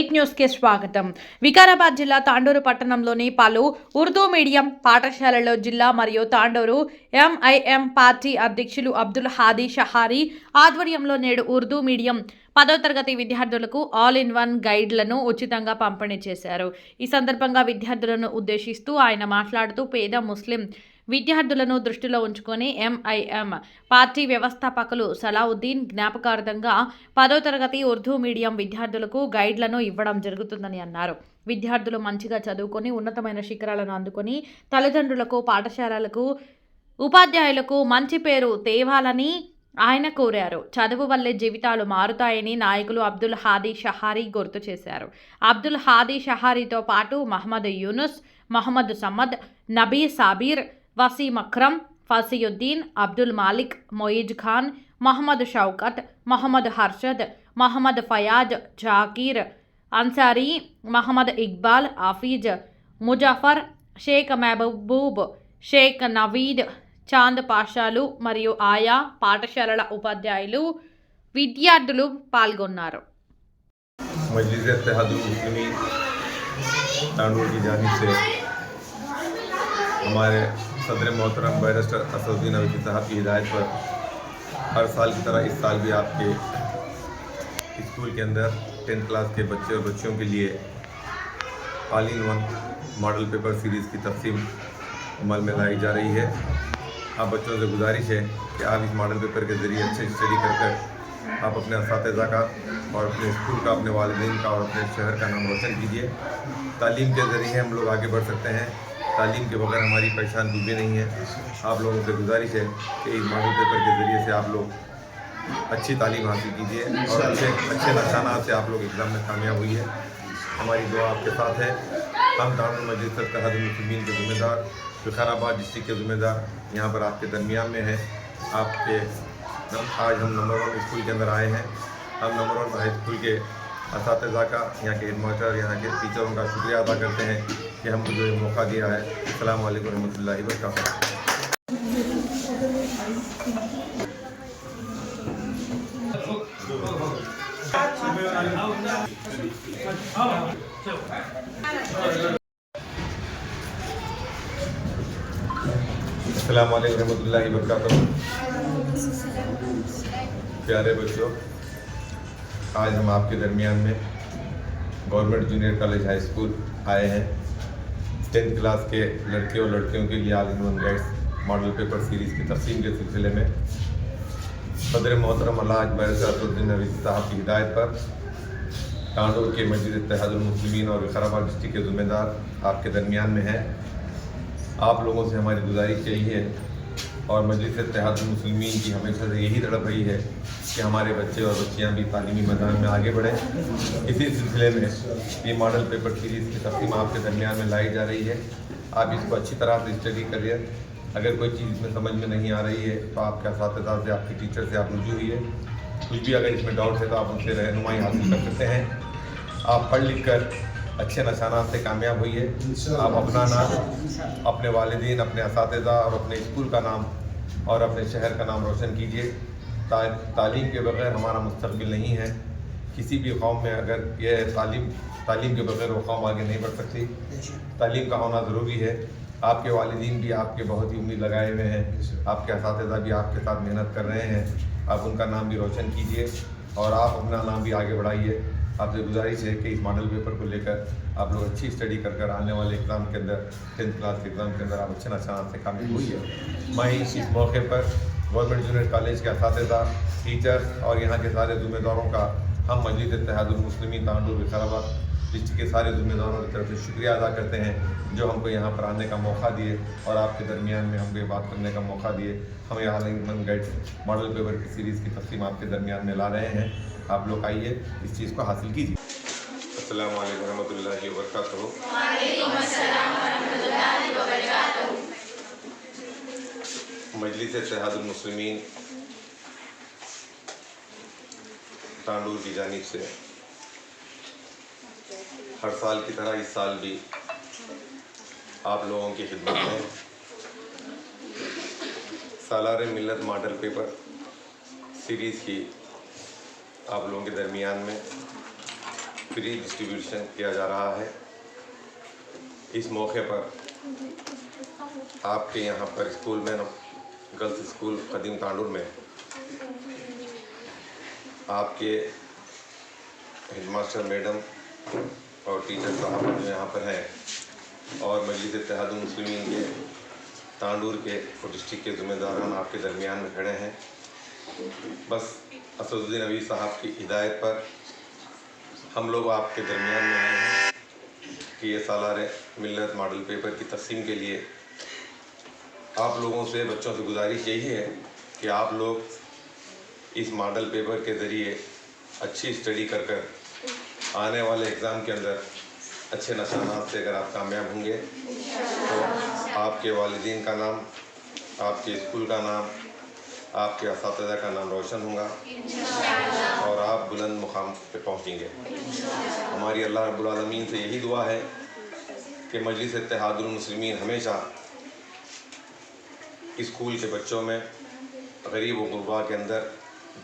Eight news కి స్వాగతం. వికారాబాద్ జిల్లా తాండూరు పట్టణంలోని పలు ఉర్దూ మీడియం పాఠశాలల్లో జిల్లా మరియు తాండూరు ఎంఐఎం పార్టీ అధ్యక్షులు అబ్దుల్ హాదీ షహారీ ఆధ్వర్యంలో నేడు ఉర్దూ మీడియం 10వ తరగతి విద్యార్థులకు ఆల్ ఇన్ వన్ గైడ్లను ఉచితంగా పంపిణీ చేశారు. ఈ సందర్భంగా విద్యార్థులను ఉద్దేశిస్తూ ఆయన మాట్లాడుతూ పేద ముస్లిం విద్యార్థులను దృష్టిలో ఉంచుకొని ఎంఐఎం పార్టీ వ్యవస్థాపకులు సలావుద్దీన్ జ్ఞాపకార్థంగా 10వ తరగతి ఉర్దూ మీడియం విద్యార్థులకు గైడ్లను ఇవ్వడం జరుగుతుందని అన్నారు. విద్యార్థులు మంచిగా చదువుకొని ఉన్నతమైన శిఖరాలను అందుకొని తల్లిదండ్రులకు, పాఠశాలలకు, ఉపాధ్యాయులకు మంచి పేరు తేవాలని ఆయన కోరారు. చదువు వల్లే జీవితాలు మారుతాయని నాయకులు అబ్దుల్ హాదీ షహారీ గుర్తు చేశారు. అబ్దుల్ హాదీ షహారీతో పాటు మహమ్మద్ యూనుస్, మహమ్మద్ సమ్మద్, నబీ సాబీర్, వసీం అక్రమ్, ఫసీయుద్దీన్, అబ్దుల్ మాలిక్, మొయిజ్ ఖాన్, మహమ్మద్ షౌకత్, మహమ్మద్ హర్షద్, మహమ్మద్ ఫయాజ్, జాకీర్ అన్సారీ, మహమ్మద్ ఇక్బాల్, హఫీజ్, ముజఫర్, షేక్ మహబూబ్, షేక్ నవీద్, చాంద్ పాషాలు మరియు ఆయా పాఠశాలల ఉపాధ్యాయులు, విద్యార్థులు పాల్గొన్నారు. मजलिस इत्तेहादुल मुस्लिमीन तांडूर की जानिब से हमारे सदर मोहतरम बैरिस्टर असदुद्दीन अवैसी साहब की हिदायत पर हर साल की तरह इस साल भी आपके स्कूल के अंदर 10th क्लास के बच्चे और बच्चियों के लिए all in one model paper series की तकसीम अमल में लाई जा रही है. आप बच्चों से गुजारिश है कि आप इस मॉडल पेपर के ज़रिए अच्छे स्टडी कर आप अपने असातिज़ा का और अपने स्कूल का, अपने वालिदैन का और अपने शहर का नाम रोशन कीजिए. तालीम के ज़रिए हम लोग आगे बढ़ सकते हैं. तालीम के बगैर हमारी पहचान डूबे नहीं है. आप लोगों से गुजारिश है कि इस मॉडल पेपर के ज़रिए से आप लोग अच्छी तालीम हासिल कीजिए और अच्छे निशानात से आप लोग एग्ज़ाम में कामयाब हुई है. हमारी दुआ आपके साथ है. हम तांडूर मजलिस इत्तेहादुल मुस्लिमीन के ज़िम्मेदार, विकाराबाद डिस्ट्रिक्ट के ज़िम्मेदार यहाँ पर आपके दरमियान में हैं. आपके आज हम नंबर 1 स्कूल के अंदर आए हैं. हम नंबर 1 हाई स्कूल के असातिज़ा का, यहाँ के हेडमास्टर, यहाँ के टीचरों का शुक्रिया अदा करते हैं कि हमको जो ये मौका दिया है. अस्सलाम वालेकुम रहमतुल्लाहि व बरकातहू. अस्सलाम वालेकुम रहमतुल्लाहि व बरकातहू. प्यारे बच्चों, आज हम आपके दरमियान में government junior college high school आए हैं. 10th क्लास के लड़के और लड़कियों के लिए all in one guides model paper series की तकसीम के सिलसिले में सदर मोहतरम अलहाज बैरिस्टर असदुद्दीन अवैसी साहब की हिदायत पर तांडूर के मजलिस इत्तेहादुल मुस्लिमीन और विकाराबाद डिस्ट्रिक्ट के ज़िम्मेदार आपके दरमियान में हैं. आप लोगों से हमारी गुजारिश यही है और मजलिस इत्तेहादुल मुस्लिमीन की हमेशा से यही तड़प रही है कि हमारे बच्चे और बच्चियाँ भी तालीमी मैदान में आगे बढ़ें. इसी सिलसिले में ये मॉडल पेपर सीरीज़ की तकसीम आपके दरमियान में लाई जा रही है. आप इसको अच्छी तरह से स्टडी करिए. अगर कोई चीज़ इसमें समझ में नहीं आ रही है तो आपके असातिज़ा से, आपके टीचर से आप रुजू हुई है. कुछ भी अगर इसमें डाउट है तो आप उनसे रहनुमाई हासिल कर सकते हैं. आप पढ़ लिख कर अच्छे निशानात से कामयाब हुई है. आप अपना नाम, अपने वालिदैन, अपने असातिज़ा और अपने स्कूल का नाम और अपने शहर का नाम रोशन कीजिए. तालीम के बगैर हमारा मुस्तकबिल नहीं है. किसी भी कौम में अगर यह तालीम के बगैर वो कौम आगे नहीं बढ़ सकती. तालीम का होना ज़रूरी है. आपके वालिदैन भी आपके बहुत ही उम्मीद लगाए हुए हैं. आपके असातिज़ा भी आपके साथ मेहनत कर रहे हैं. आप उनका नाम भी रोशन कीजिए और आप अपना नाम भी आगे बढ़ाइए. आपसे गुजारिश है कि इस मॉडल पेपर को लेकर आप लोग अच्छी स्टडी कर आने वाले एग्ज़ाम के अंदर, 10th क्लास के एग्ज़ाम के अंदर आप अच्छे निशानात से कामयाब हुई है. मैं इस मौके पर गवर्नमेंट जूनियर कॉलेज के असातिज़ा, टीचर्स और यहाँ के सारे ज़िम्मेदारों का हम मजलिस इत्तेहादुल मुस्लिमीन तांडूर विकाराबाद डिस्ट्रिक्ट के सारे ज़िम्मेदारों की तरफ से शुक्रिया अदा करते हैं जो हमको यहाँ पर आने का मौका दिए और आपके दरमियान में हमको ये बात करने का मौका दिए. हमें all in one guide model paper की सीरीज़ की तकसीम आपके दरमियान में ला रहे हैं. आप लोग आइए, इस चीज़ को हासिल कीजिए. अस्सलामु अलैकुम रहमतुल्लाहि व बरकातहू. मजलिस इत्तेहादुल मुस्लिमीन तांडूर की जानिब से हर साल की तरह इस साल भी आप लोगों की खिदमत में सालारे मिल्लत मॉडल पेपर सीरीज़ की आप लोगों के दरमियान में फ्री डिस्ट्रीब्यूशन किया जा रहा है। इस मौके पर आपके यहाँ पर स्कूल में गर्ल्स स्कूल कदीम तांडुर में आपके हेडमास्टर मैडम और टीचर साहब जो यहाँ पर हैं और मजलिस इत्तेहादुल मुस्लिमीन के तांडुर के और डिस्ट्रिक्ट के ज़िम्मेदारान आपके दरमियान में खड़े हैं। बस असदुद्दीन अवीज़ साहब की हिदायत पर हम लोग आपके दरमियान में आए हैं कि ये सालारे मिल्लत मॉडल पेपर की तक़सीम के लिए आप लोगों से, बच्चों से गुजारिश यही है कि आप लोग इस मॉडल पेपर के ज़रिए अच्छी स्टडी कर कर आने वाले एग्ज़ाम के अंदर अच्छे निशानात से अगर आप कामयाब होंगे तो आपके वालिदीन का नाम, आपके स्कूल का नाम, आपके असातिज़ा का नाम रोशन होगा और आप बुलंद मुकाम पे पहुँचेंगे। हमारी अल्लाह रब्बुल आलमीन से यही दुआ है कि मजलिस इत्तेहादुल मुस्लिमीन हमेशा स्कूल के बच्चों में, गरीब व गुरबा के अंदर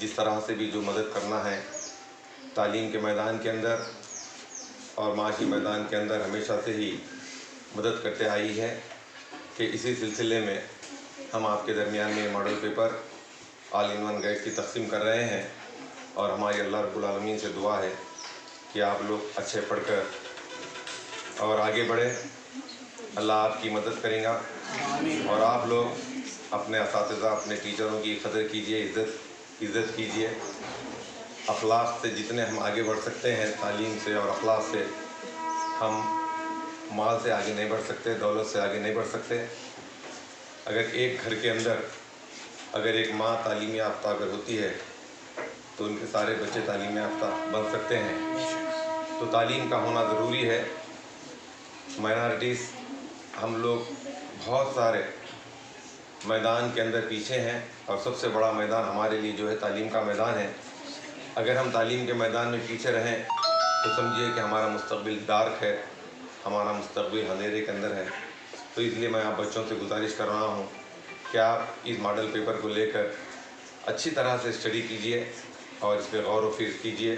जिस तरह से भी जो मदद करना है तालीम के मैदान के अंदर और माशी मैदान के अंदर हमेशा से ही मदद करते आई है कि इसी सिलसिले में हम आपके दरमियान में model paper all in one guide की तक़सीम कर रहे हैं और हमारी अल्लाह रब्बुल आलमीन से दुआ है कि आप लोग अच्छे पढ़कर और आगे बढ़े। अल्लाह आपकी मदद करेगा और आप लोग अपने असातिज़ा, अपने टीचरों की कदर कीजिए, इज़्ज़त कीजिए। अखलाक से जितने हम आगे बढ़ सकते हैं, तालीम से और अखलाक से, हम माल से आगे नहीं बढ़ सकते, दौलत से आगे नहीं बढ़ सकते। अगर एक घर के अंदर अगर एक माँ तालीम याफ्ता अगर होती है तो उनके सारे बच्चे तालीम याफ्ता बन सकते हैं। तो तालीम का होना ज़रूरी है। माइनॉरिटीज़ हम लोग बहुत सारे मैदान के अंदर पीछे हैं और सबसे बड़ा मैदान हमारे लिए जो है तालीम का मैदान है। अगर हम तालीम के मैदान में पीछे रहें तो समझिए कि हमारा मुस्तक़बिल डार्क है, हमारा मुस्तक़बिल अंधेरे के अंदर है। तो इसलिए मैं आप बच्चों से गुजारिश कर रहा हूँ कि आप इस मॉडल पेपर को लेकर अच्छी तरह से स्टडी कीजिए और इस पर गौर व फिक्र कीजिए।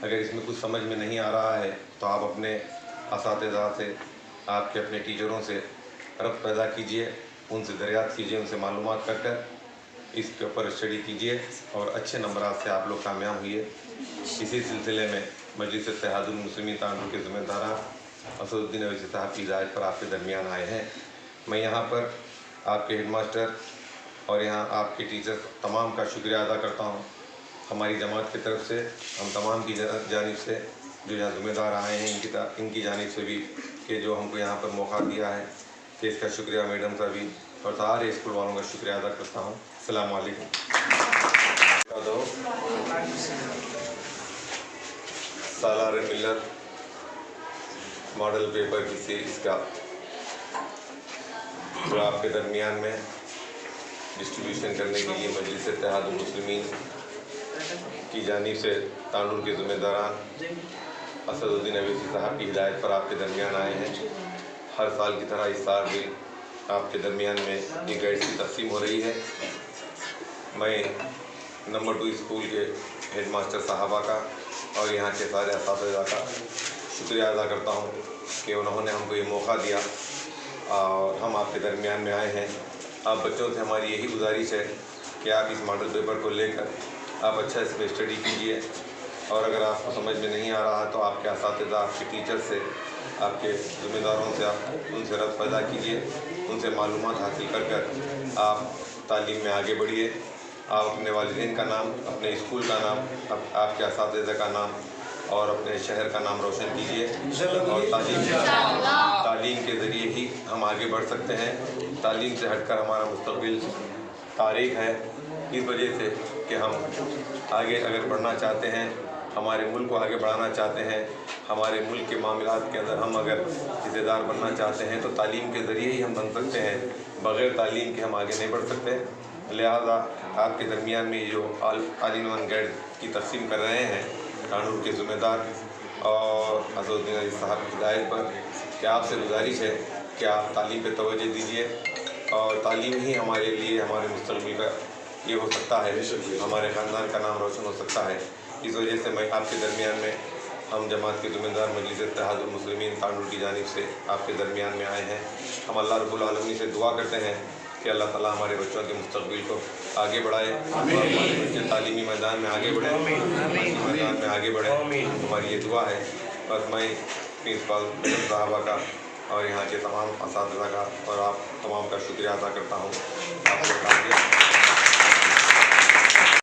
अगर इसमें कुछ समझ में नहीं आ रहा है तो आप अपने असातिज़ा से, आपके अपने टीचरों से रब्त पैदा कीजिए, उनसे दरियात कीजिए, उनसे मालूमात कर कर इसके ऊपर स्टडी कीजिए और अच्छे नंबरात से आप लोग कामयाब हुए। इसी सिलसिले में मजलिस इत्तेहादुल मुस्लिमीन तांडुर के ज़िम्मेदार असदुद्दीन अवीज़ साहब की हिदायत पर आपके दरमियान आए हैं। मैं यहाँ पर आपके हेडमास्टर और यहाँ आपके टीचर तमाम का शुक्रिया अदा करता हूँ। हमारी जमात की तरफ से, हम तमाम की जानिब से जो यहाँ ज़िम्मेदार आए हैं इनकी जानिब से भी कि जो हमको यहाँ पर मौका दिया है, कि इसका शुक्रिया मैडम का भी और सारे स्कूल वालों का शुक्रिया अदा करता हूँ। अस्सलाम वालेकुम। सालारे मिल्लत मॉडल पेपर की सीरीज़ का जो आपके दरमियान में डिस्ट्रीब्यूशन करने के लिए मजलिस इत्तेहादुल मुस्लिमीन की जानिब से तांडुर के ज़िम्मेदारान असदुद्दीन अवीज़ साहब की हिदायत पर आपके दरमियान आए हैं। हर साल की तरह इस साल भी आपके दरमियान में ये गाइड्स की तक़सीम हो रही है। मैं नंबर 2 स्कूल के हेडमास्टर साहबा का और यहाँ के सारे असातिज़ा का शुक्रिया अदा करता हूँ कि उन्होंने हमको ये मौका दिया और हम आपके दरमियान में आए हैं। आप बच्चों से हमारी यही गुजारिश है कि आप इस मॉडल पेपर को लेकर आप अच्छा इस पर स्टडी कीजिए और अगर आपको समझ में नहीं आ रहा तो आपके असातिज़ा, आपके टीचर से, आपके ज़िम्मेदारों से आप उनसे रब्त पैदा कीजिए, उनसे मालूमात हासिल कर कर आप तालीम में आगे बढ़िए। आप अपने वालिदैन का नाम, अपने स्कूल का नाम, आपके असातिज़ा का नाम और अपने शहर का नाम रोशन कीजिए और तालीम के ज़रिए ही हम आगे बढ़ सकते हैं। तालीम से हटकर हमारा मुस्तक़बिल तारीख है। इस वजह से कि हम आगे अगर बढ़ना चाहते हैं, हमारे मुल्क को आगे बढ़ाना चाहते हैं, हमारे मुल्क के मामलात के अंदर हम अगर हिस्सेदार बनना चाहते हैं तो तालीम के ज़रिए ही हम बन सकते हैं। बग़ैर तालीम के हम आगे नहीं बढ़ सकते। लिहाजा आपके दरमियान में जो ऑल इन वन गाइड की तक़सीम कर रहे हैं तांडुर के ज़िम्मेदार और असदुद्दीन अवीज़ साहब की हिदायत पर, कि आपसे गुजारिश है कि आप तालीम पे तवज्जो दीजिए और तालीम ही हमारे लिए हमारे मुस्तक़बिल का ये हो सकता है, हमारे ख़ानदान का नाम रोशन हो सकता है। इस वजह से मैं आपके दरमियान में हम जमात के ज़िम्मेदार मजलिस इत्तेहादुल मुस्लिमीन तांडुर की जानिब से आपके दरमियान में आए हैं। हम अल्लाह रब्बुल आलमीन से दुआ करते हैं कि अल्लाह ताला हमारे बच्चों के मुस्तक़बिल को आगे बढ़ाए, हमारे बच्चे तालीमी मैदान में आगे बढ़े, मैदान में आगे बढ़े। हमारी ये दुआ है। बस मैं प्रिंसिपल साहबा का और यहाँ के तमाम असातिज़ा का और आप तमाम का शुक्रिया अदा करता हूँ। आपको